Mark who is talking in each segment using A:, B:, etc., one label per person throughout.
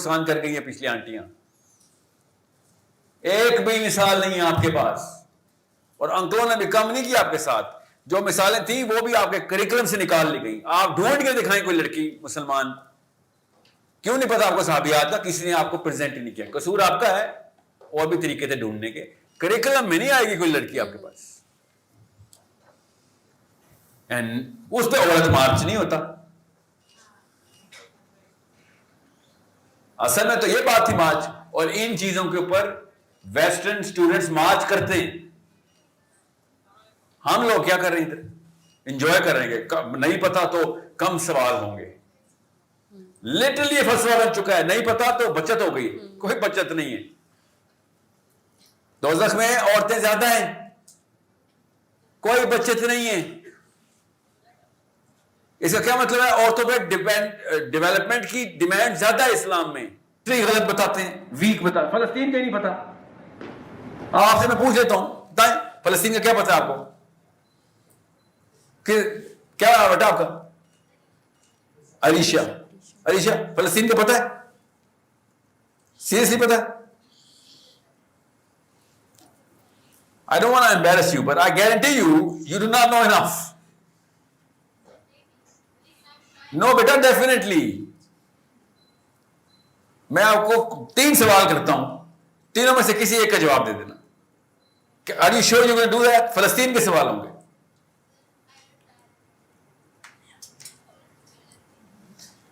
A: نقصان کر گئی ہیں پچھلی آنٹیاں. ایک بھی مثال نہیں ہے آپ کے پاس, اور انکلوں نے بھی کم نہیں کیا آپ کے ساتھ. جو مثالیں تھیں وہ بھی آپ کے کریکولم سے نکال لی گئی. آپ ڈھونڈ کے دکھائیں کوئی لڑکی مسلمان, کیوں نہیں پتا آپ کو صحابیات کا, کسی نے آپ کو پریزنٹ نہیں کیا. قصور آپ کا ہے, اور بھی طریقے تھے ڈھونڈنے کے. کریکولم میں نہیں آئے گی کوئی لڑکی آپ کے پاس, اینڈ اس پہ عورت مارچ نہیں ہوتا. اصل میں تو یہ بات تھی مارچ, اور ان چیزوں کے اوپر ویسٹرن سٹوڈنٹس مارچ کرتے ہیں. ہم لوگ کیا کر رہے ہیں ادھر, انجوائے کر رہے ہیں. نہیں پتا تو کم سوال ہوں گے. لٹرلی یہ فلسفہ بن چکا ہے, نہیں پتا تو بچت ہو گئی. کوئی بچت نہیں ہے. دوزخ میں عورتیں زیادہ ہیں, کوئی بچت نہیں ہے. اس کا کیا مطلب ہے؟ عورتوں پہ ڈیولپمنٹ کی ڈیمانڈ زیادہ ہے اسلام میں. غلط بتاتے ہیں, ویک بتا. فلسطین کا ہی نہیں پتا. آپ سے میں پوچھ لیتا ہوں, بتائیں فلسطین کا کیا پتا ہے آپ کو؟ کہ کیا بیٹا آپ کا علیشا فلسطین کا پتا ہے؟ سیریسلی پتا ہے؟ I don't want to embarrass you, but I guarantee you do not know enough. No, beta definitely. میں آپ کو 3 سوال کرتا ہوں, تینوں میں سے کسی ایک کا جواب دے دینا. Are you sure you're going to do that? فلسطین کے سوال ہوں گے.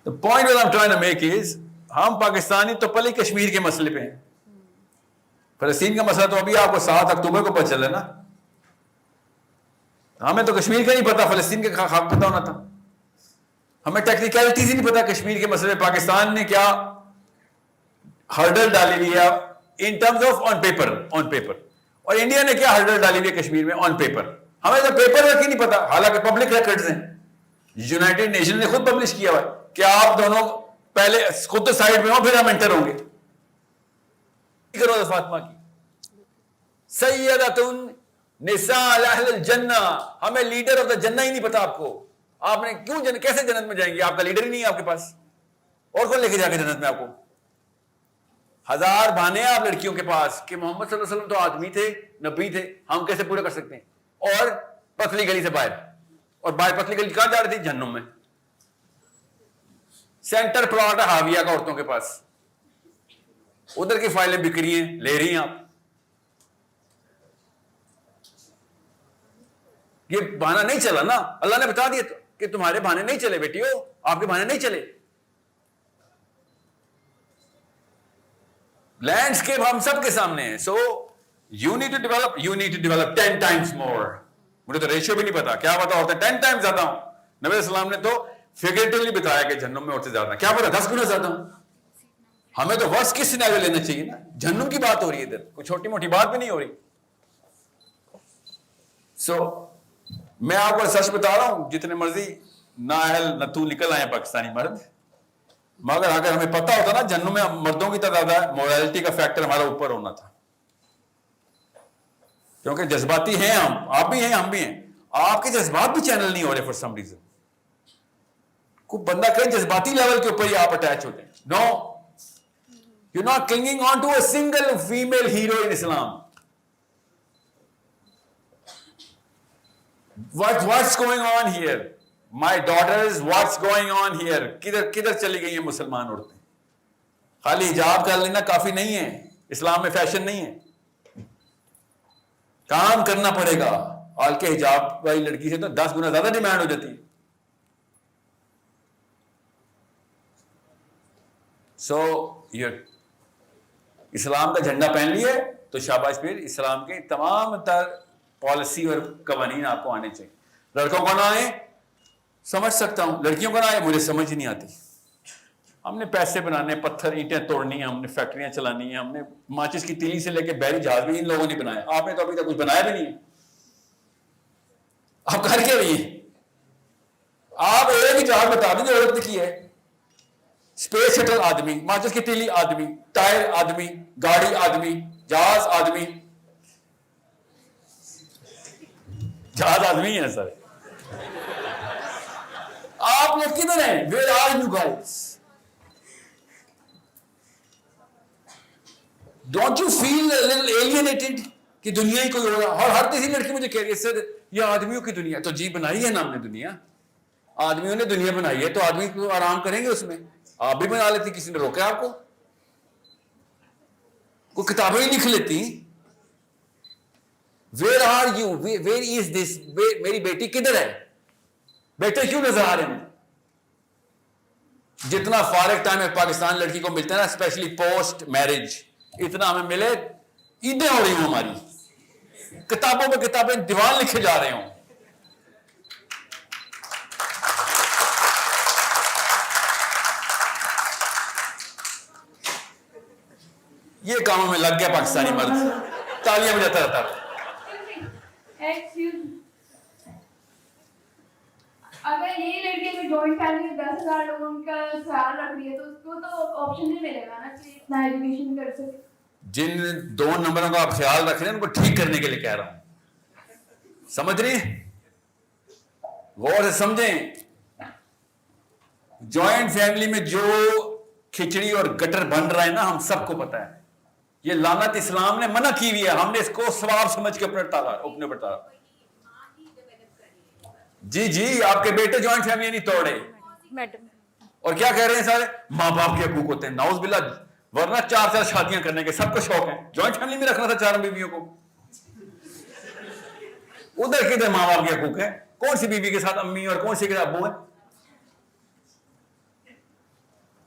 A: The point that I'm trying to make is, ہم پاکستانی تو پلی کشمیر کے مسئلے پہ ہیں. فلسطین کا مسئلہ تو ابھی آپ کو 7 اکتوبر کو پتہ چلا نا. ہمیں تو کشمیر کا نہیں پتا, فلسطین کا خاک پتہ ہونا تھا. ہمیں ٹیکنیکلٹیز ہی نہیں پتا کشمیر کے مسئلے. پاکستان نے کیا ہرڈل ڈالی ہوئی ہے in terms of on paper, اور انڈیا نے کیا ہرڈل ڈالی ہوئی ہے کشمیر میں آن پیپر. ہمیں تو پیپر ورک ہی نہیں پتا, حالانکہ پبلک ریکارڈز ہیں. یونائٹڈ نیشن نے خود پبلش کیا ہوا ہے کہ آپ دونوں پہلے خود تو سائڈ میں ہو, پھر ہم انٹر ہوں گے. کرو فاطمہ کی سیدۃ نساء اہل الجنہ, ہمیں لیڈر آف دا جنہ ہی نہیں پتا. آپ کو, آپ نے کیوں کیسے جنت میں جائیں گے؟ آپ کا لیڈر ہی نہیں ہے آپ کے پاس, اور کون لے کے جا کے جنت میں آپ کو؟ 1000 بہانے ہیں آپ لڑکیوں کے پاس کہ محمد صلی اللہ علیہ وسلم تو آدمی تھے, نبی تھے, ہم کیسے پورے کر سکتے ہیں؟ اور پتلی گلی سے باہر, اور باہر پتلی گلی کہاں جا رہی تھی؟ جہنم میں. سینٹر پلاٹ ہے حاویہ کا عورتوں کے پاس, ادھر کی فائلیں بک رہی ہیں, لے رہی ہیں آپ. یہ بہانہ نہیں چلا نا, اللہ نے بتا دیا کہ تمہارے بہانے نہیں چلے بیٹی ہو, آپ کے بہانے نہیں چلے. لینڈسکیپ ہم سب کے سامنے ہے. So you need to develop 10 times more. مجھے تو ریشیو بھی نہیں پتا, کیا پتا عورتیں 10 times زیادہ ہوں. نبی علیہ السلام نے تو فیگریٹیولی بتایا کہ جہنم میں عورتیں زیادہ ہیں, کیا پتا 10 گنا زیادہ ہوں. ہمیں تو ورس کس سینیریو لینا چاہیے نا. جہنم کی بات ہو رہی ہے ادھر, کوئی چھوٹی موٹی بات بھی نہیں ہو رہی. سو میں آپ کو سچ بتا رہا ہوں, جتنے مرضی نااہل نتو نکل آئے پاکستانی مرد, مگر اگر ہمیں پتا ہوتا نا جہنم میں مردوں کی تعداد ہے, مورالٹی کا فیکٹر ہمارا اوپر ہونا تھا. کیونکہ جذباتی ہیں ہم, آپ بھی ہیں, ہم بھی ہیں. آپ کے جذبات بھی چینل نہیں ہو رہے فار سم ریزن. کوئی بندہ کہیں جذباتی لیول کے اوپر ہی آپ اٹیچ ہوتے ہیں. نو, you're not clinging on to a single female hero in Islam. What's going on here? My daughters, what's going on here? کدھر چلی گئی ہیں مسلمان عورتیں؟ خالی حجاب کر لینا کافی نہیں ہے, اسلام میں فیشن نہیں ہے. کام کرنا پڑے گا. حالانکہ حجاب والی لڑکی سے تو 10 گنا زیادہ ڈیمانڈ ہو جاتی ہے. سو اسلام کا جھنڈا پہن لیے تو شاباش, پھر اسلام کے تمام تر پالیسی اور قوانین آپ کو آنے چاہیے. لڑکوں کو نہ آئے سمجھ سکتا ہوں, لڑکیوں کو نہ آئے مجھے سمجھ ہی نہیں آتی. ہم نے پیسے بنانے, پتھر اینٹیں توڑنی ہیں, ہم نے فیکٹریاں چلانی ہیں, ہم نے ماچس کی تیلی سے لے کے بحری جہاز بھی ان لوگوں نے بنایا. آپ نے تو ابھی تک کچھ بنایا بھی نہیں ہے. آپ کر کے بھی ہیں, آپ ایک ہی جہاز بتا دیں جو عورت نے کی ہے. اسپیس شٹل آدمی, ماچس کی تیلی آدمی, ٹائر آدمی, گاڑی آدمی, جہاز آدمی. جہاز آدمی ہے سر. آپ لوگ کدھر ہیں؟ Where are you guys? Don't you feel alienated کہ دنیا ہی کوئی ہوگا. اور ہر تیسری لڑکی مجھے کہہ رہی ہے سر یہ آدمیوں کی دنیا. تو جی بنائی ہے نا ہم نے دنیا, آدمیوں نے دنیا بنائی ہے, تو آدمی کو آرام کریں گے اس میں. آپ بھی بنا لیتی, کسی نے روکا آپ کو؟ کوئی کتابیں ہی لکھ لیتی. Where are you, where is this, میری بیٹی کدھر ہے, بیٹے کیوں نظر آ رہے ہیں؟ جتنا فارغ ٹائم ہے پاکستان لڑکی کو ملتا ہے نا, اسپیشلی پوسٹ میرج, اتنا ہمیں ملے عیدیں ہو رہی ہوں ہماری, کتابوں میں کتابیں دیوان لکھے جا رہے ہوں. یہ کاموں میں لگ گیا پاکستانی مرد, تالیاں بجاتا رہتا ہے.
B: اگر یہی لڑکی میں جوائنٹ فیملی 10,000 لوگوں کا خیال رکھ رہی ہے تو اس کو تو آپشن نہیں ملے گا نا کہ اتنا ایجوکیشن کر سکے.
A: جن 2 نمبروں کا آپ خیال رکھ رہے ہیں ان کو ٹھیک کرنے کے لیے کہہ رہا ہوں. سمجھ رہی ہیں؟ غور سے سمجھیں. جوائنٹ فیملی میں جو کھچڑی اور گٹر بن رہا ہے نا, ہم سب کو پتا ہے. یہ لعنت اسلام نے منع کی ہوئی ہے, ہم نے اس کو ثواب سمجھ کے اپنے بتا. جی آپ کے بیٹے جوائنٹ فیملی نہیں توڑے, اور کیا کہہ رہے ہیں سارے ماں باپ کے حقوق ہوتے ہیں. ناؤز باللہ, ورنہ 4 شادیاں کرنے کے سب کو شوق ہے. جوائنٹ فیملی میں رکھنا تھا 4 بیویوں کو. ادھر کدھر ماں باپ کے حقوق ہیں؟ کون سی بیوی کے ساتھ امی اور کون سی کے ساتھ ابو ہیں؟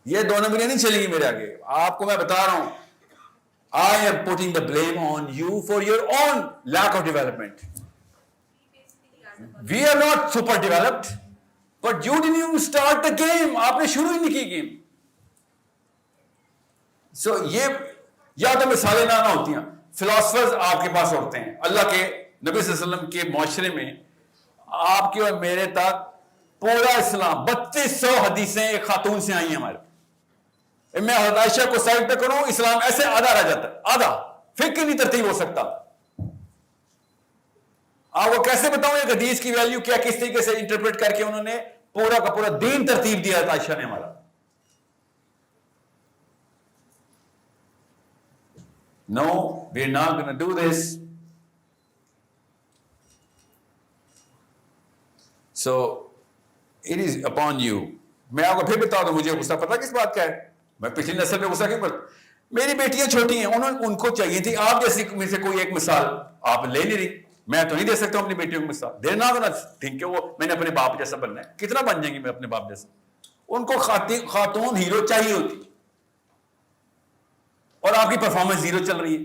A: یہ 2 نمبریں نہیں چلیں گی میرے آگے. آپ کو میں بتا رہا ہوں, I am putting the blame on you for your own lack of development. We are not super developed, but you didn't even start the game. آپ نے شروع ہی نہیں کی گیم. So یہ یا تو مثالیں نہ ہوتی ہیں. فلاسفرز آپ کے پاس ہوتے ہیں. اللہ کے نبی صلی اللہ علیہ وسلم کے معاشرے میں آپ کے اور میرے تک پورا اسلام 3200 حدیثیں ایک خاتون سے آئی ہیں ہمارے. میں حضرت عائشہ کو سائڈ پہ کروں, اسلام ایسے آدھا رہ جاتا ہے, آدھا فکر نہیں ترتیب ہو سکتا. آپ کو کیسے بتاؤں ایک حدیث کی ویلیو کیا, کس طریقے سے انٹرپریٹ کر کے انہوں نے پورا کا پورا دین ترتیب دیا حضرت عائشہ نے ہمارا. No, we're not going to do this. So it is upon you. میں آپ کو پھر بتا دوں, مجھے غصہ پتا کس بات کا ہے. میں پچھلی نسل پہ غصہ کیوں کرتا. میری بیٹیاں چھوٹی ہیں, ان کو چاہیے تھی آپ جیسی میں سے کوئی ایک مثال. آپ لے نہیں رہی, میں تو نہیں دے سکتا ہوں اپنی بیٹیوں کو مثال. دیر نہ ہونا ٹھیک کہ وہ میں نے اپنے باپ جیسا بننا ہے. کتنا بن جائیں گی میں اپنے باپ جیسا. ان کو خاتون ہیرو چاہیے ہوتی, اور آپ کی پرفارمنس زیرو چل رہی ہے.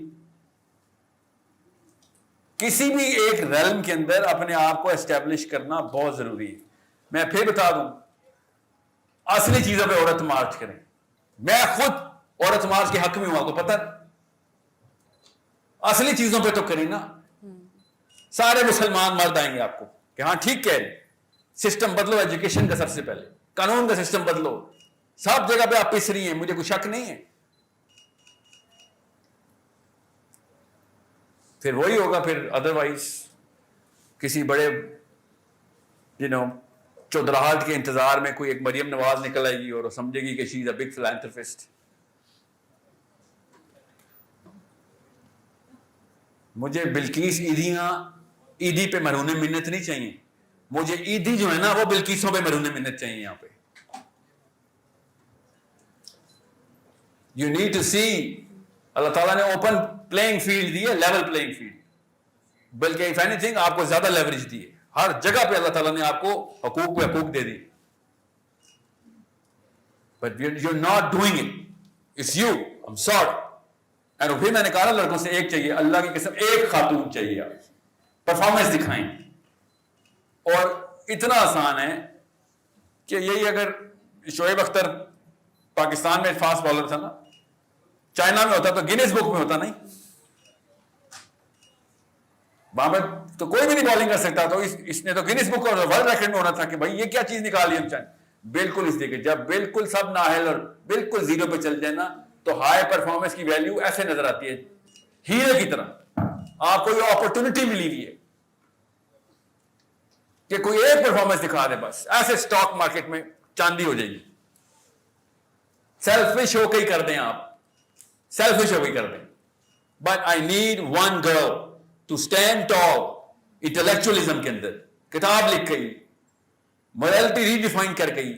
A: کسی بھی ایک ریلم کے اندر اپنے آپ کو اسٹیبلش کرنا بہت ضروری ہے. میں پھر بتا دوں, اصلی چیزوں پہ عورت مارچ کریں. میں خود عورت مارچ کے حق میں ہوں, آپ کو پتہ, اصلی چیزوں پہ تو کریں نا. سارے مسلمان مرد آئیں گے آپ کو کہ ہاں ٹھیک کہہ رہے, سسٹم بدلو, ایجوکیشن کا سب سے پہلے, قانون کا سسٹم بدلو. سب جگہ پہ آپ پس رہی ہیں, مجھے کوئی شک نہیں ہے. پھر وہی ہوگا, پھر ادروائز کسی بڑے چودراہٹ کے انتظار میں کوئی ایک مریم نواز نکل آئے گی اور سمجھے گی کہ شی از اے بگ فلانتھرپسٹ. مجھے بلقیس عیدی پہ مرہون منت نہیں چاہیے. مجھے عیدی جو ہے نا وہ بلقیسوں پہ مرہون منت چاہیے. یہاں پہ یو نیڈ ٹو سی, اللہ تعالیٰ نے اوپن پلینگ فیلڈ دی ہے, لیول پلینگ فیلڈ, بلکہ اف اینی تھنگ آپ کو زیادہ لیوریج دی ہے. ہر جگہ پہ اللہ تعالیٰ نے آپ کو حقوق پہ حقوق دے دی. But you are not doing it, it's you, I am sorry. اور پھر میں نے کہا لڑکوں سے ایک چاہیے, اللہ کی قسم ایک خاتون چاہیے, آپ پرفارمنس دکھائیں. اور اتنا آسان ہے کہ یہی اگر شعیب اختر پاکستان میں فاسٹ بالر تھا نا, چائنا میں ہوتا تو گینیس بک میں ہوتا نہیں. وہاں پہ تو کوئی بھی نہیں بالنگ کر سکتا, تو اس نے تو گینیس بک اور ورلڈ ریکارڈ میں ہونا تھا کہ بھائی یہ کیا چیز نکالی ہم چاہیں. بالکل اس لیے جب بالکل سب نااہل اور بالکل زیرو پہ چل جائے نا, تو ہائی پرفارمنس کی ویلیو ایسے نظر آتی ہے ہیرے کی طرح. آپ کو یہ اپرچونٹی ملی ہوئی ہے کہ کوئی ایک پرفارمنس دکھا دے, بس ایسے سٹاک مارکیٹ میں چاندی ہو جائے گی. سیلفش ہو کے ہی کر دیں, آپ سیلفش ہو کے ہی کر دیں. but I need one girl to stand tall intellectualism کے اندر, کتاب لکھ گئی, morality ریڈیفائن کر گئی,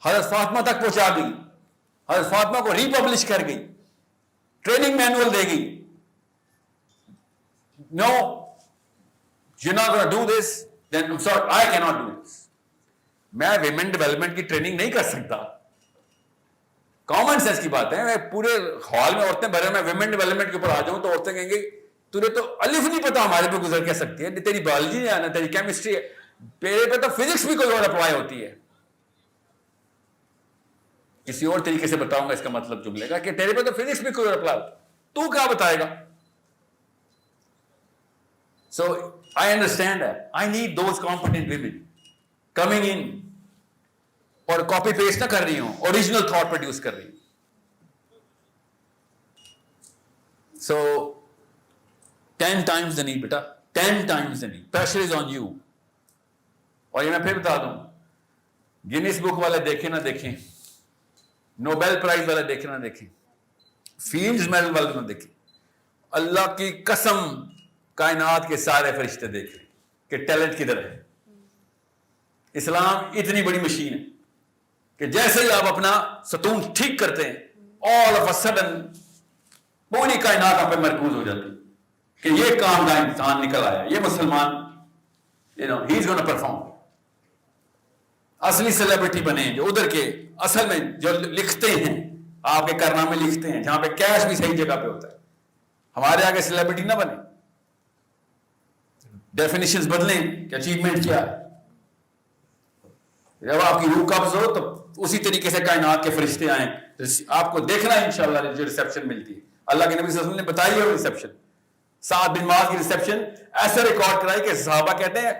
A: حضرت فاطمہ تک پہنچا گئی, حضرت فاطمہ کو ریپبلش کر گئی, ٹریننگ مینول دے گئی. No, you're not going to do this, then I'm sorry, I cannot do this. میں ویمن ڈیولپمنٹ کی ٹریننگ نہیں کر سکتا. کامن سینس کی بات ہے. میں پورے ہال میں عورتیں بھرے, میں ویمن ڈیولپمنٹ کے اوپر آ جاؤں تو عورتیں کہیں گے تجھے تو الف نہیں پتا ہمارے پہ گزر کیا سکتی ہے, تیری بایولوجی نہیں آنا, تیری کیمسٹری ہے, میرے پہ تو فزکس بھی کوئی اور اپلائی ہوتی ہے. کسی اور طریقے سے بتاؤں گا اس کا مطلب جملے کا کہ تیرے پہ تو فزکس بھی کوئی اور اپلائی ہوتی ہے, تو کیا بتائے گا. So I understand that. I need those competent women coming in اور کاپی پیسٹ نہ کر رہی ہوں, اوریجنل تھاٹ پروڈیوس کر رہی ہوں. So 10 times the need beta, 10 times the need. Pressure is on you. اور یہ میں پھر بتا دوں, گینیس بک والے دیکھیں نہ دیکھیں, نوبیل پرائز والے دیکھیں نہ دیکھیں, فیلڈز میڈل والے نہ دیکھیں, اللہ کی قسم کائنات کے سارے فرشتے دیکھ رہے کہ ٹیلنٹ کدھر ہے. اسلام اتنی بڑی مشین ہے کہ جیسے ہی آپ اپنا ستون ٹھیک کرتے ہیں, all of a sudden پوری کائنات آپ پہ مرکوز ہو جاتی کہ یہ کام کا انسان نکل آیا, یہ مسلمان, he is going to perform. اصلی سیلیبریٹی بنے جو ادھر کے اصل میں جو لکھتے ہیں, آپ کے کارنامے لکھتے ہیں, جہاں پہ کیش بھی صحیح جگہ پہ ہوتا ہے. ہمارے آگے سیلیبریٹی نہ بنے, ڈیفینیشنز بدلیں کہ اچیومنٹ کیا ہے. جب آپ کی روح قبض ہو تو اسی طریقے سے کائنات کے فرشتے آئیں, آپ کو دیکھنا ہے انشاءاللہ جو ریسپشن ملتی ہے. اللہ کے نبی صلی اللہ علیہ وسلم نے بتائی ہے ریسپشن, سعد بن معاذ کی ریسپشن ایسے ریکارڈ کرائی کہ صحابہ کہتے ہیں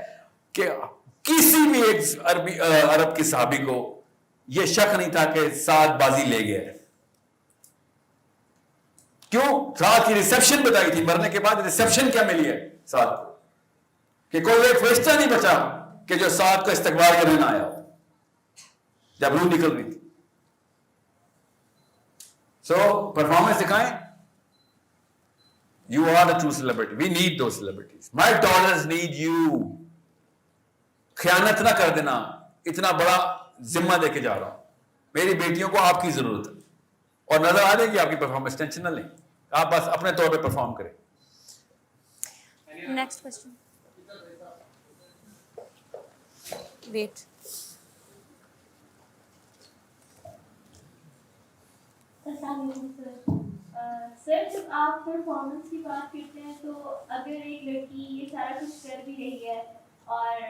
A: کہ کسی بھی ایک عرب کے صحابی کو یہ شک نہیں تھا کہ سعد بازی لے گیا ہے. کیوں؟ سعد کی ریسپشن بتائی تھی, مرنے کے بعد ریسپشن کیا ملی ہے سعد کو, کہ کوئی ایک فرشتہ نہیں بچا کہ جو سعد کو استقبال کرنے نہ آیا ہو جب روح نکل رہی تھی. سو پرفارمنس دکھائیں. You are the true celebrity. We need those celebrities. My daughters need you. خیانت نہ کر دینا, اتنا بڑا ذمہ دے کے جا رہا ہوں. میری بیٹیوں کو آپ کی ضرورت ہے, اور نظر آ رہی ہے آپ کی پرفارمنس, ٹینشن نہ لیں, آپ بس اپنے طور پہ پرفارم کریں.
C: Next question. ویٹ.
B: السلام علیکم سر. جب آپ پرفارمنس کی بات کرتے ہیں تو اگر ایک لڑکی یہ سارا کچھ کر بھی رہی ہے اور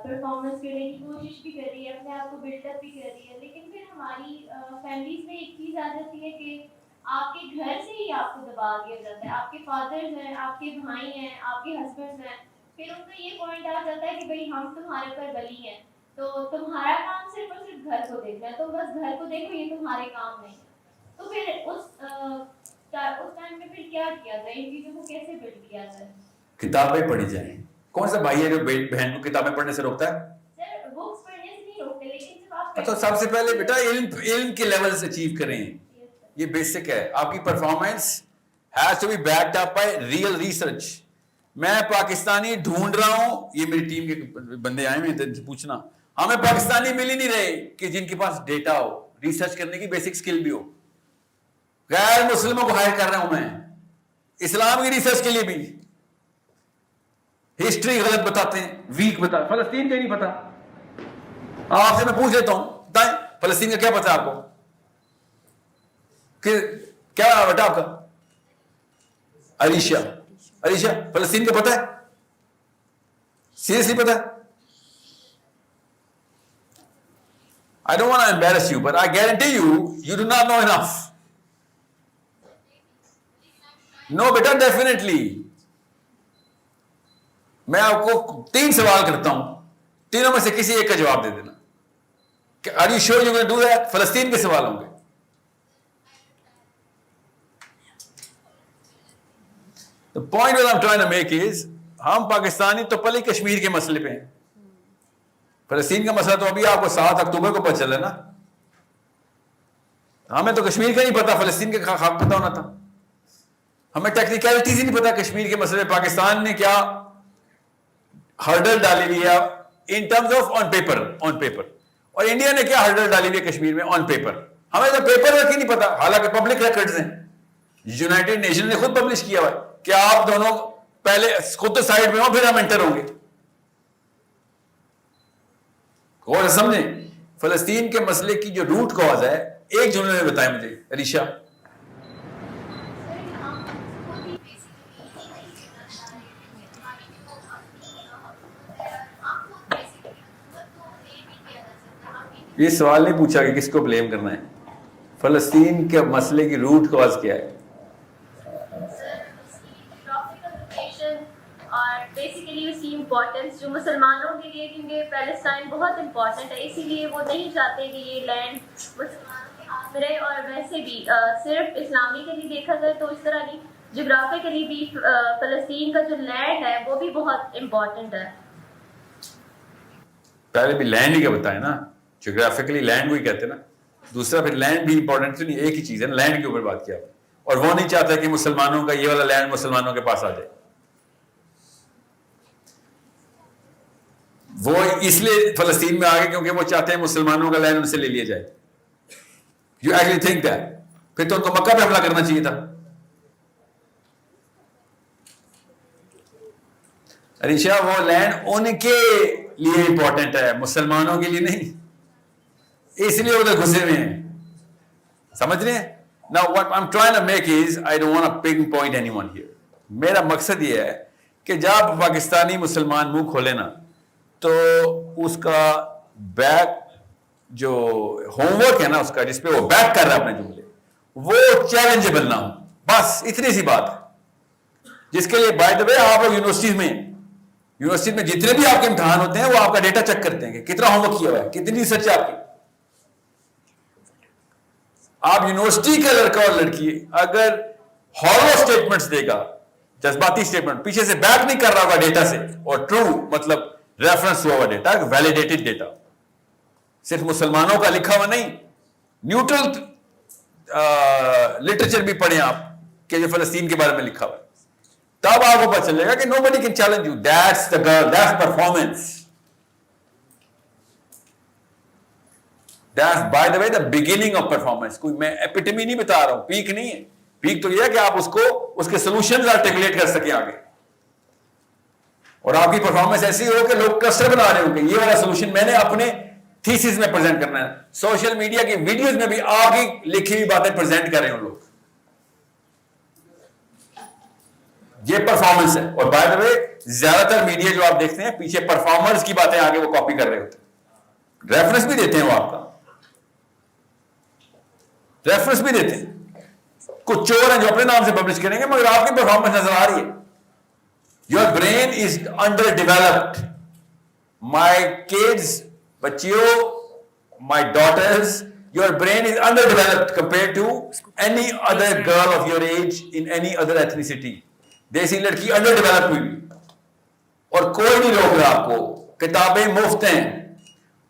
B: پرفارمنس کرنے کی کوشش بھی کر رہی ہے, اپنے آپ کو بلڈ اپ بھی کر رہی ہے, لیکن پھر ہماری فیملیز میں ایک چیز آ جاتی ہے کہ آپ کے گھر سے ہی آپ کو دبا دیا جاتا ہے. آپ کے فادرز ہیں, آپ کے بھائی ہیں, آپ کے ہسبینڈ ہیں, پھر ان کا یہ پوائنٹ آ جاتا ہے کہ بھائی ہم تمہارے اوپر ولی ہیں, تو تمہارا کام صرف اور صرف گھر کو دیکھنا ہے, تو بس گھر کو دیکھو, یہ تمہارے کام نہیں ہے. تو پھر اس ٹائم میں پھر کیا کیا جائے, ان چیزوں کو کیسے بلڈ کیا جائے؟
A: کتابیں پڑھی جائیں. کون سا بھائی ہے جو بہن کو کتابیں پڑھنے سے روکتا ہے؟
B: سر بکس پڑھنے سے نہیں روکتے, لیکن جب آپ
A: تو سب سے پہلے بیٹا علم کے لیول سے اچیو کریں. یہ بیسک ہے. آپ کی performance has to be backed up by real research. میں پاکستانی ڈھونڈ رہا ہوں, یہ میری ٹیم کے بندے آئے ہوئے ہیں, پوچھنا ہمیں پاکستانی مل ہی نہیں رہے کہ جن کے پاس ڈیٹا ہو, ریسرچ کرنے کی بیسک سکل بھی ہو. غیر مسلموں کو ہائر کر رہا ہوں میں, اسلام کی ریسرچ کے لیے بھی. ہسٹری غلط بتاتے ہیں, ویک بتا, فلسطین کا نہیں پتا. آپ سے میں پوچھ لیتا ہوں, بتائیں فلسطین کا کیا پتا آپ کو, کہ کیا بیٹا آپ کا علیشا فلسطین کا پتا ہے؟ سیریسلی پتا ہے؟ I don't want to embarrass you, but I guarantee you do not know enough. No, beta definitely. میں آپ کو 3 سوال کرتا ہوں, تینوں میں سے کسی ایک کا جواب دے دینا. Are you sure you're going to do that? فلسطین کے سوال ہوں گے. The point that I'm trying to make is, ہم پاکستانی تو پہلے کشمیر کے مسئلے پہ ہیں. فلسطین کا مسئلہ تو ابھی آپ کو 7 اکتوبر کو پتہ چلا نا. ہمیں تو کشمیر کا نہیں پتا, فلسطین کا خاک پتہ ہونا تھا. ہمیں ٹیکنیکلٹیز ہی نہیں پتا کشمیر کے مسئلے میں پاکستان نے کیا ہرڈل ڈالی ہوئی ہے in terms of on paper اور انڈیا نے کیا ہرڈل ڈالی ہوئی ہے کشمیر میں آن پیپر. ہمیں تو پیپر ورک ہی نہیں پتا, حالانکہ پبلک ریکارڈز ہیں, یونائٹڈ نیشن نے خود پبلش کیا ہوا ہے کہ آپ دونوں پہلے خود تو سائڈ میں ہو پھر ہم انٹر ہوں گے. اور سمجھیں فلسطین کے مسئلے کی جو روٹ کاز ہے, ایک جملے میں بتائیں مجھے علیشا. یہ سوال نہیں پوچھا کہ کس کو بلیم کرنا ہے, فلسطین کے مسئلے کی روٹ کاز کیا ہے؟
B: اور بیسیکلی اس کی امپورٹنس جو مسلمانوں کے لیے, کیونکہ پیلسٹائن بہت امپورٹنٹ ہے, اسی لیے وہ نہیں چاہتے کہ یہ لینڈ مسلمانوں کے ہاتھ میں رہے. اور ویسے بھی صرف اسلامی کے لیے دیکھا جائے تو اس طرح نہیں, جغرافیکلی بھی فلسطین کا جو لینڈ ہے وہ بھی بہت امپورٹنٹ ہے.
A: پہلے بھی لینڈ ہی کا بتائیں نا, جغرافیکلی لینڈ کو ہی کہتے ہیں نا, دوسرا پھر لینڈ بھی امپورٹنٹ تو نہیں, ایک ہی چیز ہے نا, لینڈ کے اوپر بات کیا. اور وہ نہیں چاہتا کہ مسلمانوں کا یہ والا لینڈ مسلمانوں کے پاس آ جائے. وہ اس لیے فلسطین میں آگے کیونکہ وہ چاہتے ہیں مسلمانوں کا لینڈ ان سے لے لیا جائے. یو ایکچولی تھنک دیٹ, پھر تو ان کو مکہ پہ حملہ کرنا چاہیے تھا. علیشا وہ لینڈ ان کے لیے امپورٹنٹ ہے, مسلمانوں کے لیے نہیں, اس لیے ادھر گھسے ہوئے ہیں. سمجھ رہے ہیں؟ Now what I'm trying to make is I don't want to pinpoint anyone here. میرا مقصد یہ ہے کہ جب پاکستانی مسلمان منہ کھولے نا تو اس کا بیک جو ہوم ورک ہے نا اس کا, جس پہ وہ بیک کر رہا ہے اپنے جملے, وہ چیلنجیبل نہ ہو. بس اتنی سی بات ہے, جس کے لیے بائی دا وے آپ یونیورسٹی میں جتنے بھی آپ کے امتحان ہوتے ہیں وہ آپ کا ڈیٹا چیک کرتے ہیں کہ کتنا ہوم ورک کیا ہوا ہے, کتنی ریسرچ ہے آپ کی. آپ یونیورسٹی کا لڑکا اور لڑکی اگر ہالو اسٹیٹمنٹس دے گا, جذباتی اسٹیٹمنٹ, پیچھے سے بیک نہیں کر رہا ہوگا ڈیٹا سے, اور ٹرو مطلب ریفرنس ہوا ہوا ڈیٹا, ویلیڈیٹڈ ڈیٹا, صرف مسلمانوں کا لکھا ہوا نہیں, نیوٹرل لٹریچر بھی پڑھیں آپ کہ جو فلسطین کے بارے میں لکھا ہوا ہے, تب آپ کو پتہ چلے گا کہ nobody can challenge you. That's the girl, that's performance. That's by the way the beginning of performance. کوئی میں ایپیٹمی نہیں بتا رہا ہوں, پیک نہیں ہے. پیک تو یہ ہے کہ آپ اس کو اس کے سولوشنز آرٹیکولیٹ کر سکیں آگے, اور آپ کی پرفارمنس ایسی ہو کہ لوگ کلسٹر بنا رہے ہوں کہ یہ والا سولوشن میں نے اپنے تھیسس میں پریزنٹ کرنا ہے. سوشل میڈیا کی ویڈیوز میں بھی آپ کی لکھی ہوئی باتیں پریزنٹ کر رہے ہوں لوگ. یہ پرفارمنس ہے. اور بائی دا وے زیادہ تر میڈیا جو آپ دیکھتے ہیں پیچھے پرفارمرز کی باتیں آگے وہ کاپی کر رہے ہوتے ہیں, ریفرنس بھی دیتے ہیں, وہ آپ کا ریفرنس بھی دیتے ہیں. کچھ چور ہیں جو اپنے نام سے پبلش کریں گے مگر آپ کی پرفارمنس نظر آ رہی ہے. Your brain is under developed. My kids, بچیوں, my daughters, your brain is underdeveloped compared to any other girl of your age in any other ethnicity. دیسی لڑکی انڈر ڈیولپ ہوئی اور کوئی نہیں روک رہا آپ کو. کتابیں مفت ہیں,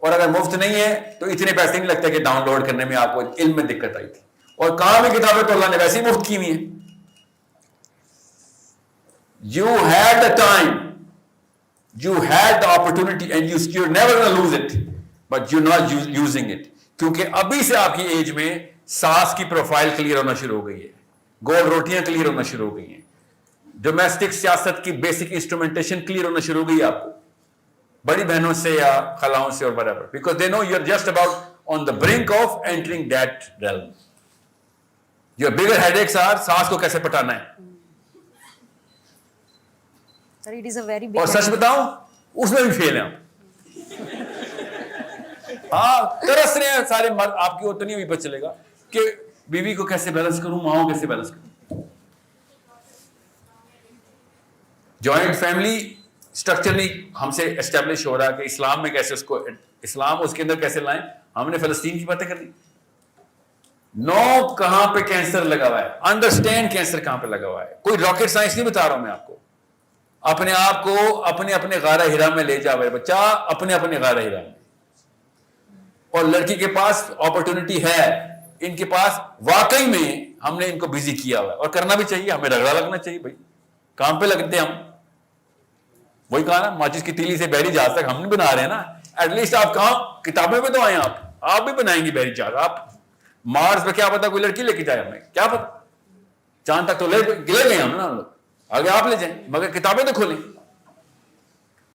A: اور اگر مفت نہیں ہے تو اتنے پیسے نہیں لگتے کہ ڈاؤن لوڈ کرنے میں آپ کو علم میں دقت آئی تھی. اور کہاں بھی کتابیں تو اللہ نے ویسے ہی مفت کی ہوئی ہیں. You had the time, you had the opportunity and you're never going to lose it, but you're not using it. کیونکہ ابھی سے آپ کی ایج میں ساس کی پروفائل کلیئر ہونا شروع ہو گئی ہے, گول روٹیاں کلیئر ہونا شروع ہو گئی ہیں, ڈومیسٹک سیاست کی بیسک انسٹرومنٹیشن کلیئر ہونا شروع ہو گئی ہے آپ کو, بڑی بہنوں سے یا خلاؤں سے اور برابر, because they know you are just about on the brink of entering that realm. Your bigger head X R ساس کو کیسے پٹانا ہے. اور سچ بتاؤں اس میں بھی فیل ہیں آپ. ہاں ترس رہے ہیں سارے مرد, آپ کی اتنی بھی پتہ چلے گا کہ بیوی کو کیسے بیلنس کروں, ماں کو کیسے بیلنس کروں. جوائنٹ فیملی اسٹرکچر نہیں ہم سے اسٹیبلش ہو رہا کہ اسلام میں کیسے اس کو, اسلام اس کے اندر کیسے لائیں. ہم نے فلسطین کی باتیں کر لی. نو کہاں پہ کینسر لگا ہوا ہے, انڈرسٹینڈ کینسر کہاں پہ لگا ہوا ہے. کوئی راکٹ سائنس نہیں بتا رہا ہوں میں آپ کو. اپنے آپ کو اپنے اپنے غارہ ہرا میں لے جاوے بچہ, اپنے اپنے غارہ ہرا میں. اور لڑکی کے پاس اپرچونٹی ہے, ان کے پاس واقعی میں ہم نے ان کو بزی کیا ہوا ہے, اور کرنا بھی چاہیے, ہمیں رگڑا لگنا چاہیے بھائی, کام پہ لگتے ہیں ہم. وہی کہا نا, ماچس کی تیلی سے بحری جہاز تک ہم نہیں بنا رہے ہیں نا, ایٹ لیسٹ آپ کہاں کتابیں پہ تو آئے, آپ بھی بنائیں گے بحری جہاز. آپ مارس پہ کیا پتا کوئی لڑکی لے کے جائے, ہمیں کیا پتا, چاند تک تو لے گئے ہم نا لوگ, آگے آپ لے جائیں, مگر کتابیں تو کھولیں.